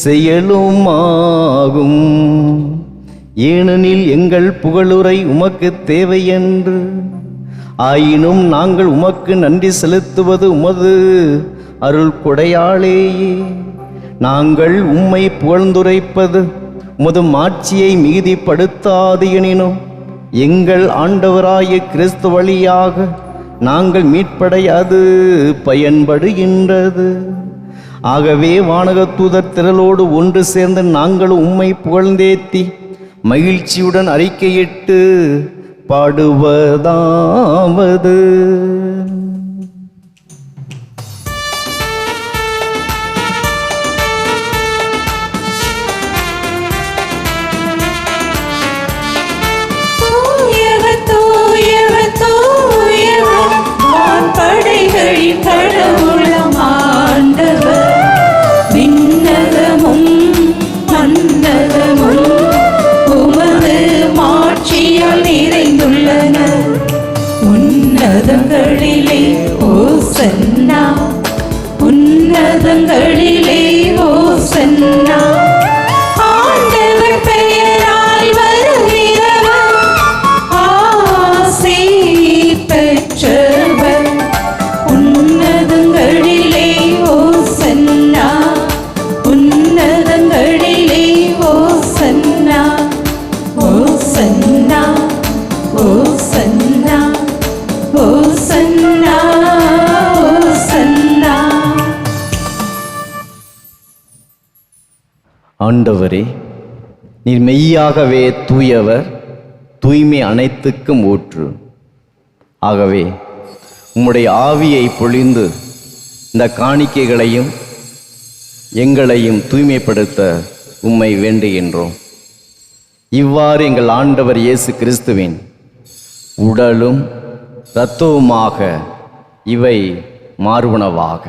செயலும் ஆகும். ஏனெனில் எங்கள் புகழுரை உமக்கு தேவையென்று, ஆயினும் நாங்கள் உமக்கு நன்றி செலுத்துவது உமது அருள் கொடையாலேயே. நாங்கள் உம்மை புகழ்ந்துரைப்பது உமது மாட்சியை மிகுதிப்படுத்தாது எனினும் எங்கள் ஆண்டவராய கிறிஸ்து வழியாக நாங்கள் மீட்படைய அது பயன்படுகின்றது. ஆகவே வானகத் தூதர் திரளோடு ஒன்று சேர்ந்து நாங்கள் உம்மை புகழ்ந்தேத்தி மகிழ்ச்சியுடன் அறிக்கையிட்டு பாடுவதாவது. கடவுளம் ஆண்டவர், விண்ணகமும் மன்னகமும் உமது மாட்சியால் நிறைந்துள்ளன. உன்னதங்களிலே ஓசன்னா, உன்னதங்களிலே ஓசன்னா. ஆண்டவர் பெயரால் வருகிறவர் ஆசி பெற்றவர். உன்னதங்களிலே ஓசன்னா, உன்னதங்களிலே ஓசன்னா, ஓசன்னா, ஓசன்னா, ஓசன்னா, ஓசன்னா. ஆண்டவரே, நீர் மெய்யாகவே தூயவர், தூய்மை அனைத்துக்கும் ஊற்று. ஆகவே உம்முடைய ஆவியை பொழிந்து இந்த காணிக்கைகளையும் எங்களையும் தூய்மைப்படுத்த உம்மை வேண்டுகின்றோம். இவ்வாறு எங்கள் ஆண்டவர் இயேசு கிறிஸ்துவின் உடலும் இரத்தவுமாக இவை மாறுவனவாக.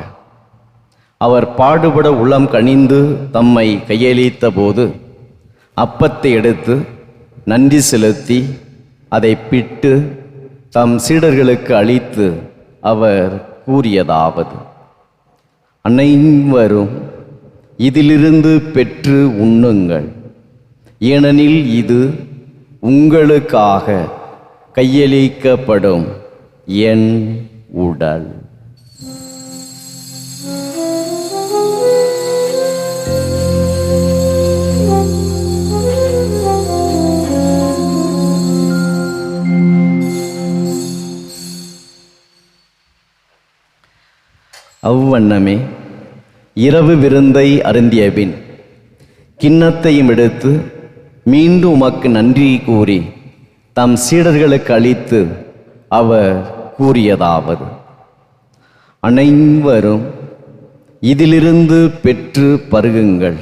அவர் பாடுபட உளம் கனிந்து தம்மை கையளித்த போது அப்பத்தை எடுத்து நன்றி செலுத்தி அதை பிட்டு தம் சீடர்களுக்கு அளித்து அவர் கூறியதாவது: அனைவரும் இதிலிருந்து பெற்று உண்ணுங்கள், ஏனெனில் இது உங்களுக்காக கையளிக்கப்படும் என் உடல். அவ்வண்ணமே இரவு விருந்தை அருந்திய பின் கிண்ணத்தையும் எடுத்து மீண்டும் உமக்கு நன்றி கூறி தம் சீடர்களுக்கு அளித்து அவர் கூறியதாவது: அனைவரும் இதிலிருந்து பெற்று பருகுங்கள்,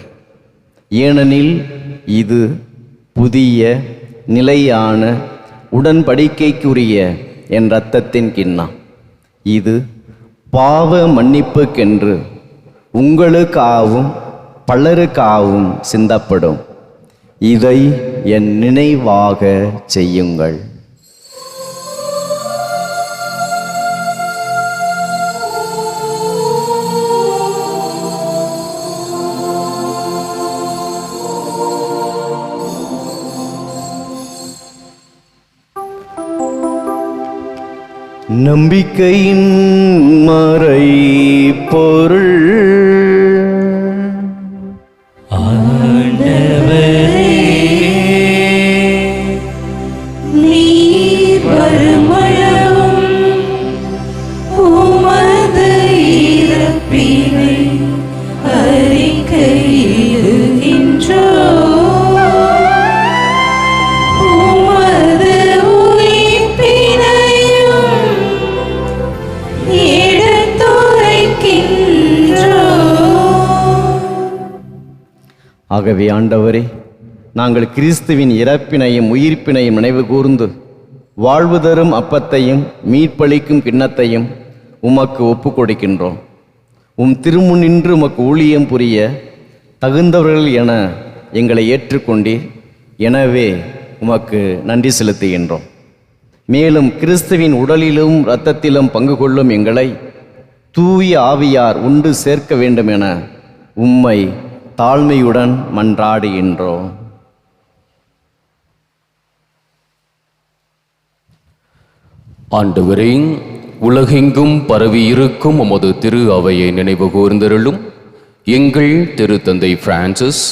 ஏனெனில் இது புதிய நிலையான உடன்படிக்கைக்குரிய என் இரத்தத்தின் கிண்ணம். இது பாவ மன்னிப்புக்கென்று உங்களுக்காகவும் பலருக்காகவும் சிந்தப்படும். இதை என் நினைவாக செய்யுங்கள். நம்பிக்கையின் மறை பொருள். நீர் வருமளவும் உமது இறப்பினை அறிக்கையிடுகின்றோம், உமது உயிர்ப்பினையும் எடுத்துரைக்கின்றோம். ஆகவே ஆண்டவரே, நாங்கள் கிறிஸ்துவின் இறப்பினையும் உயிர்ப்பினையும் நினைவு கூர்ந்து வாழ்வு தரும் அப்பத்தையும் மீட்பளிக்கும் கிண்ணத்தையும் உமக்கு ஒப்புக் கொடுக்கின்றோம். உம் திருமுன்னின்று உமக்கு ஊழியம் புரிய தகுந்தவர்கள் என எங்களை ஏற்றுக்கொண்டீர். எனவே உமக்கு நன்றி செலுத்துகின்றோம். மேலும் கிறிஸ்துவின் உடலிலும் இரத்தத்திலும் பங்கு கொள்ளும் எங்களை தூய ஆவியார் உண்டு சேர்க்க வேண்டும் என உம்மை தாழ்மையுடன் மன்றாடுகின்றோம். ஆண்டவரே, உலகெங்கும் பரவியிருக்கும் உமது திரு அவையை நினைவு கூர்ந்தருளும். எங்கள் திருத்தந்தை பிரான்சிஸ்,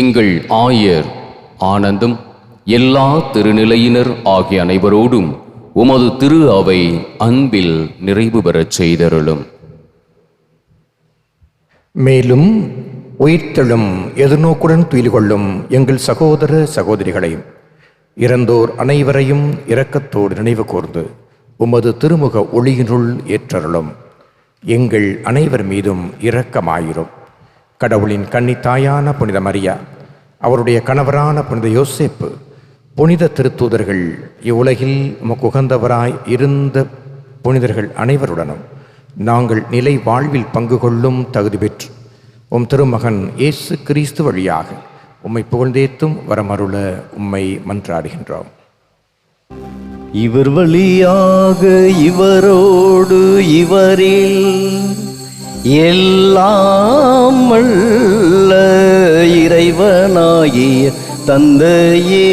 எங்கள் ஆயர் ஆனந்தம், எல்லா திருநிலையினர் ஆகிய அனைவரோடும் உமது திரு அவை அன்பில் நிறைவு பெறச் செய்தருளும். மேலும் உயிர்த்தெழும் எதிர்நோக்குடன் துயில் கொள்ளும் எங்கள் சகோதர சகோதரிகளையும் இறந்தோர் அனைவரையும் இரக்கத்தோடு நினைவு கூர்ந்து உமது திருமுக ஒளியினுள் ஏற்றருளும். எங்கள் அனைவர் மீதும் இரக்கமாயிரும். கடவுளின் கன்னித்தாயான புனித மரியா, அவருடைய கணவரான புனித யோசேப்பு, புனித திருத்தூதர்கள், இவ்வுலகில் உமக்கு உகந்தவராய் இருந்த புனிதர்கள் அனைவருடனும் நாங்கள் நிலை வாழ்வில் பங்கு கொள்ளும் தகுதி பெற்று உம் திருமகன் இயேசு கிறிஸ்து வழியாக உம்மை புகழ்ந்தேத்தும் வரமருள உம்மை மன்றாடுகின்றோம். இவர் வழியாக இவரோடு இவரில் எல்லாம் வல்ல இறைவனாகிய தந்தையே,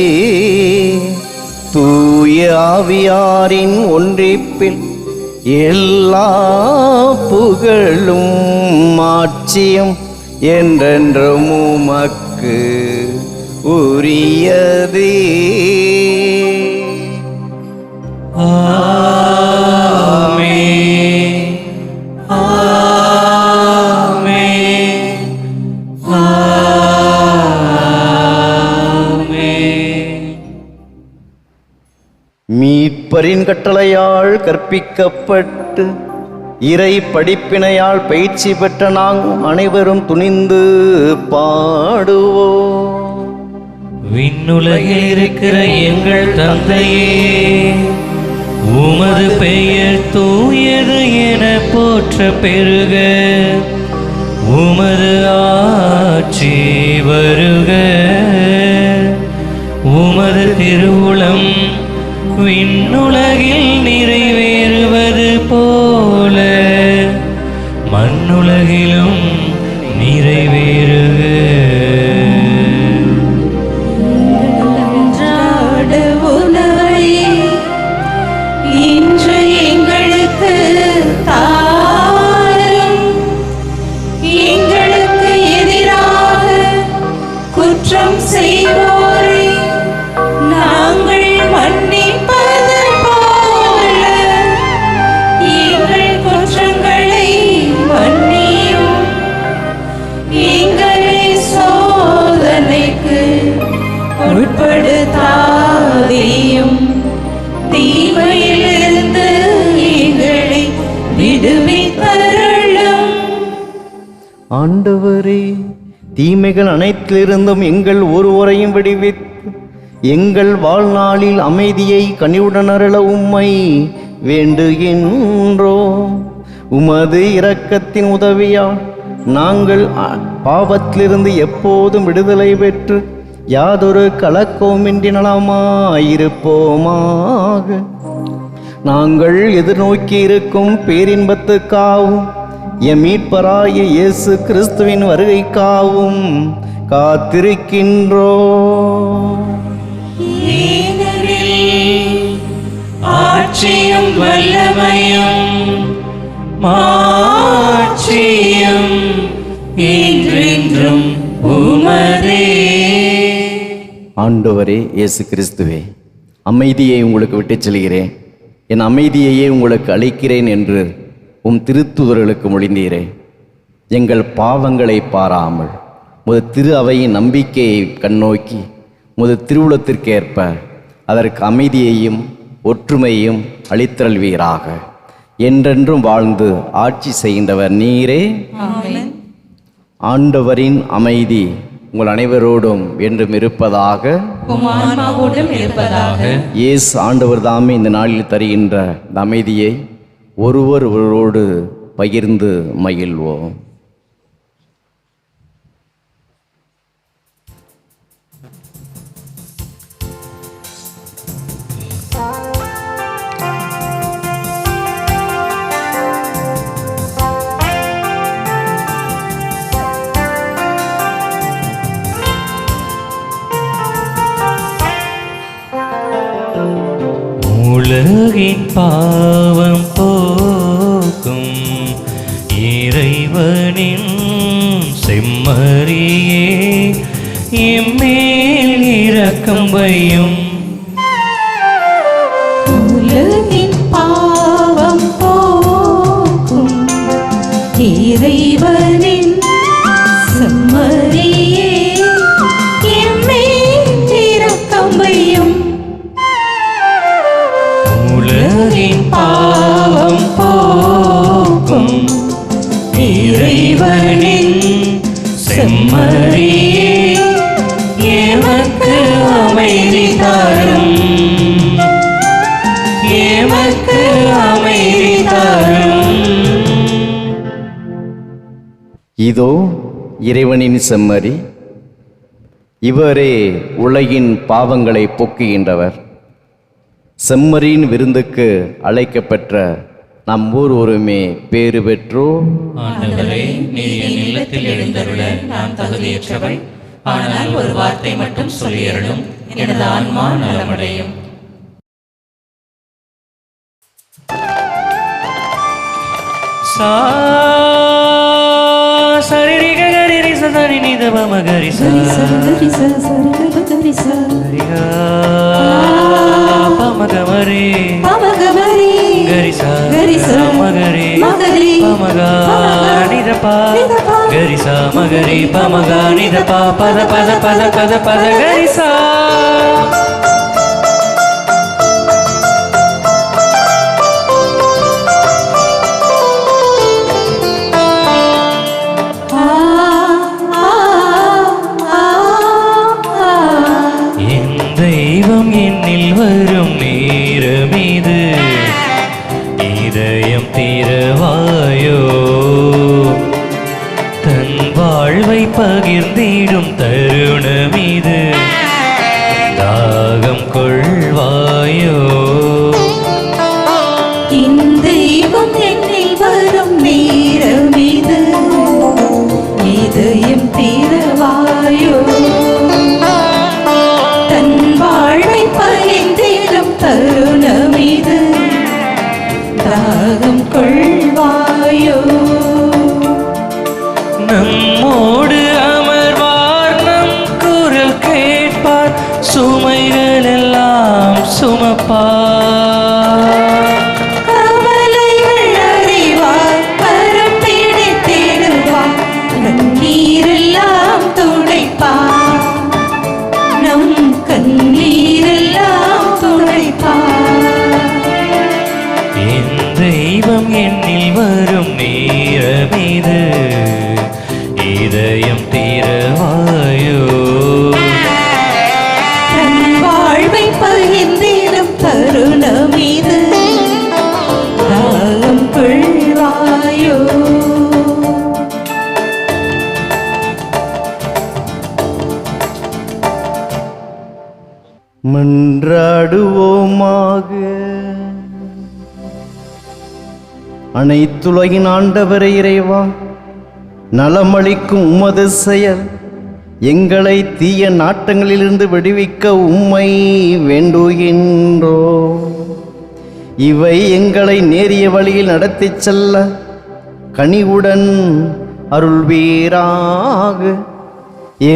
தூய ஆவியாரின் ஒன்றிப்பில் எல்லா புகழும் மாட்சியும் என்றென்றும் உமக்கு உரியதே. ஆமென். ஆமென். ஆமென். மீட்பரின் கட்டளையால் கற்பிக்கப்பட்டு இறை படிப்பினையால் பயிற்சி பெற்ற நாங்கள் அனைவரும் துணிந்து பாடுவோம். விண்ணுலகில் இருக்கிற எங்கள் தந்தையே, உமது பெயர் தூயது என போற்ற பெருக, உமது ஆட்சி வருக, உமது திருவுளம் விண்ணுலகில் நிறைவேறுவது போல மண்ணுலகிலும் நிறைவேறுக. அன்றாட உணவை இன்று எங்களுக்கு தாரும். எங்களுக்கு எதிராக ஆண்டவரே, தீமைகள் அனைத்திலிருந்தும் எங்கள் ஒருவரையும் விடுவித்து எங்கள் வாழ்நாளில் அமைதியை கனிவுடன் அருள உம்மை வேண்டுகின்றோம். உமது இரக்கத்தின் உதவியால் நாங்கள் பாவத்திலிருந்து எப்போதும் விடுதலை பெற்று யாதொரு கலக்கவுமின்றி நலமாயிருப்போமாக. நாங்கள் எதிர்நோக்கி இருக்கும் பேரின்பத்துக்காகவும் எம் மீட்பராகிய இயேசு கிறிஸ்துவின் வருகைக்காகவும் காத்திருக்கின்றோம். ஆட்சியும் வல்லமையும் மாட்சியும் என்றென்றும் உமதே. ஆண்டவரே இயேசு கிறிஸ்துவே, அமைதியை உங்களுக்கு விட்டுச் செல்கிறேன், என் அமைதியையே உங்களுக்கு அளிக்கிறேன் என்று உம் திருத்துதர்களுக்கு மொழிந்தீரே. எங்கள் பாவங்களை பாராமல் முது திரு அவையின் நம்பிக்கையை கண்ணோக்கி முது திருவுளத்திற்கேற்ப அதற்கு அமைதியையும் ஒற்றுமையும் அளித்தல்வீராக. என்றென்றும் வாழ்ந்து ஆட்சி செய்கின்றவர் நீரே. ஆண்டவரின் அமைதி உங்கள் அனைவரோடும் என்றும் இருப்பதாக. இயேசு ஆண்டவர் தாமே இந்த நாளில் தருகின்ற இந்த அமைதியை ஒருவரோடு பகிர்ந்து மகிழ்வோம். உலகின் பாவம் போக்கும் இறைவனின் செம்மறியே, எம்மேல் இரக்கம் வையும். உலகின் பாவம் போக்கும் இறைவனின் செம்மறியே, எம்மேல் இரக்கம் வையும். உலகின் பாவம் போக்கும் இறைவனின் செம்மறியே, எமக்கு அமைதி தரும், எமக்கு அமைதி தரும். இதோ இறைவனின் செம்மறி, இவரே உலகின் பாவங்களை போக்குகின்றவர். செம்மறியின் விருந்துக்கு அழைக்கப்பெற்ற நம் ஒருவருமே பேறு பெற்றோம். ஆண்டவரே, நீர் என் இல்லத்தில் எழுந்தருள நான் தகுதியற்றவள். ஆனால் ஒரு வார்த்தை மட்டும் சொல்லியருளும், எனது ஆன்மா நலமடையும். சரி கரி சரி நித மகரி பமகமரி கரிசா மகரி பமகா நிதபா கரிசா மகரி பமகா நிதபா பத பத பத பத பத கரிசா. தெய்வம் என்னில் வரும் நேரமிது, இதயம் தீரவாயோ, தன் வாழ்வை பகிர்ந்திடும் தருணமிது, தாகம் கொள்வாயோ. தெய்வம் என்னில் வரும் நேரமிது, இதயம் தீரவாயோ, தருணமிது, தாகம் கொள்வாயோ. நம்மோடு அமர்வார், நம் குரல் கேட்பார், சுமைகள் எல்லாம் சுமப்பார். கவலைகள் அறிவார், கரம் பிடித்திடுவார், கண்ணீரெல்லாம் துடைப்பார், நம் கண்ணீரெல்லாம் என் தெய்வம் என்னில் வரும் நேரமிது, அனைத்துலகின் ஆண்டவரே இறைவா, நலமளிக்கும் உமது செயல் எங்களை தீய நாட்டங்களிலிருந்து விடுவிக்க உம்மை வேண்டுகின்றோ. இவை எங்களை நேரிய வழியில் நடத்திச் செல்ல கனிவுடன் அருள்வீராக.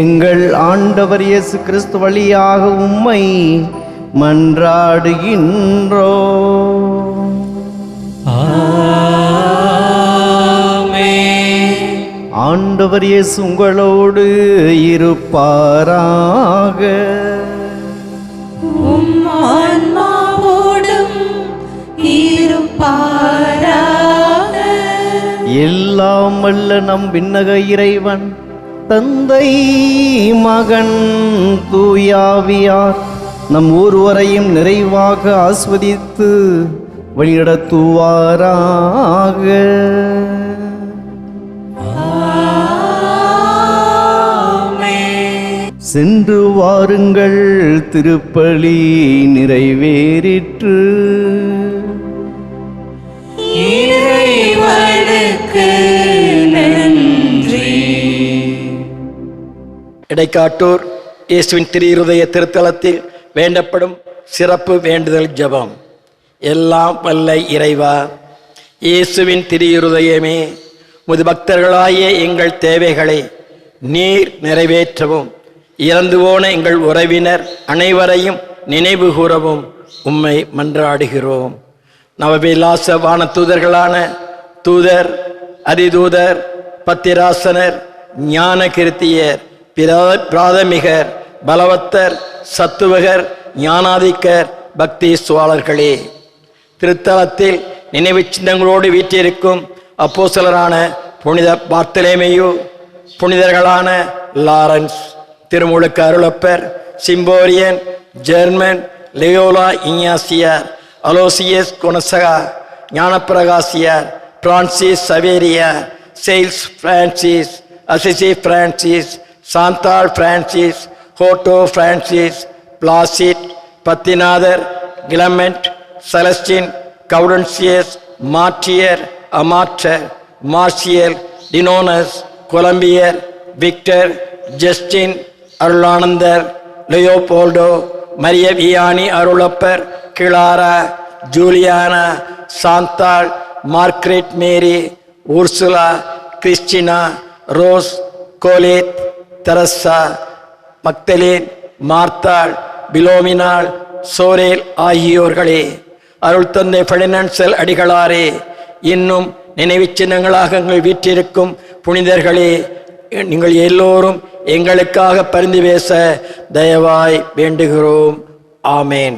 எங்கள் ஆண்டவர் இயேசு கிறிஸ்து வழியாக உம்மை மன்றாடுகின்றோ. ஆண்டவர் இயேசு உங்களோடு இருப்பாராக. ஆன்மாவோடும் இருப்பாராக. எல்லாம் வல்ல நம் விண்ணக இறைவன் தந்தை மகன் தூயாவியார் நம் ஒருவரையும் நிறைவாக ஆஸ்வதித்து வழிநடத்துவாராக. சென்று வாருங்கள், திருப்பலி நிறைவேறிற்று. இறைவனுக்கு நன்றி. இடைக்காட்டூர் இயேசுவின் திருஇருதய திருத்தலத்தில் வேண்டப்படும் சிறப்பு வேண்டுதல் ஜெபம். எல்லாம் வல்ல இறைவா, இயேசுவின் திருஇருதயமே, உமது பக்தர்களாகிய எங்கள் தேவைகளை நீர் நிறைவேற்றவும், இறந்து போன எங்கள் உறவினர் அனைவரையும் நினைவு கூறவும் உம்மை மன்றாடுகிறோம். நவவிலாச வான தூதர்களான தூதர், அதிதூதர், பத்திராசனர், ஞான கிருத்தியர், பிராதமிகர், பலவத்தர், சத்துவகர், ஞானாதிக்கர், பக்தி சுவாளர்களே, திருத்தலத்தில் நினைவு சின்னங்களோடு வீற்றிருக்கும் அப்போஸ்தலரான புனித பார்த்தலேமையு, புனிதர்களான லாரன்ஸ், திருமுழுக்கு Arulappar, Symphorian, Germain, Loyola Ignasiyar, Aloysius Gonzaga, Gnanaprakasiyar, Francis Saveriyar, Sales Francis, Assisi Francis, Chantal Francis, ஹோட்டோ Francis, Placid, Pathinathar, Clement, Celestine, Gaudentius, martyr, அமாற்றர், மார்சியல், டினோனஸ், கொலம்பியர், Victor, Justin, Arulanandar, Leopoldo, Maria Vianney Arulappar, Clara, Juliana, Chantal, Margaret Mary, Ursula, Christina, Rose, Colette, Teresa, Magdalene, Marthal, Philominal, சோரேல் ஆகியோர்களே, அருள் தந்தை பெர்டினன்ட் அடிகளாரே, இன்னும் நினைவு சின்னங்களாக எங்கள் வீற்றிருக்கும் புனிதர்களே, நீங்கள் எல்லோரும் எங்களுக்காக பரிந்து பேச தயவாய் வேண்டுகிறோம். ஆமேன்.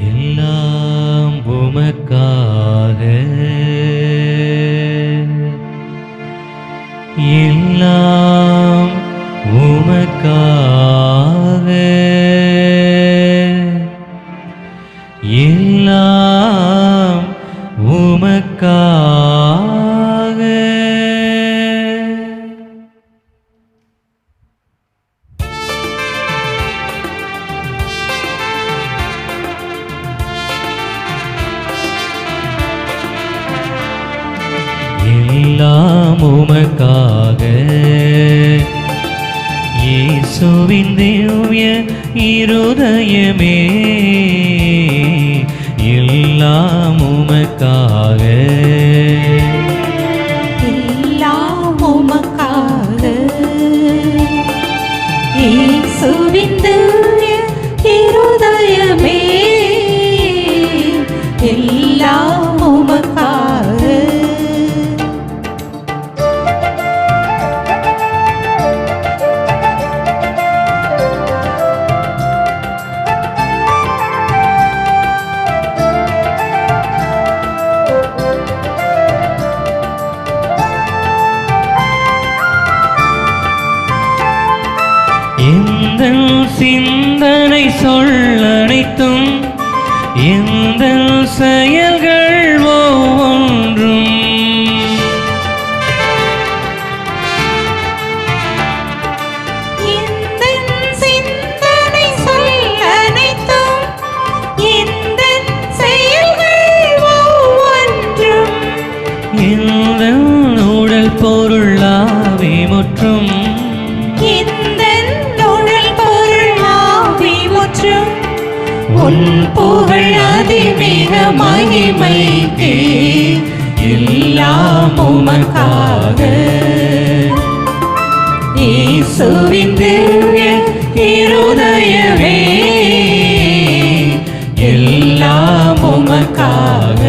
எல்லாம் உமக்காக, எல்லாம் உமக்காக, எல்லாம் உமக்காக. எல்லாம் உமக்காக, இயேசுவின் திவ்ய இருதயமே, எல்லாம் உமக்காக, எல்லாம் உமக்காக, இயேசுவின் திவ்ய இருதயமே, எல்லாம் உமக்காக. எந்தன் சிந்தனை சொல்லனைத்தும், எந்தன் செயல்கள் ஒவ்வொன்றும், எந்தன் சிந்தனை சொல் அனைத்தும், எந்தன் முற்றும் இந்த உடல் பொருள் ஆவி முற்றும் உன் புகழ் அதிமிக மகிமைக்கு எல்லாம் உமக்காக இயேசுவின் திவ்ய இருதயமே எல்லாம் உமக்காக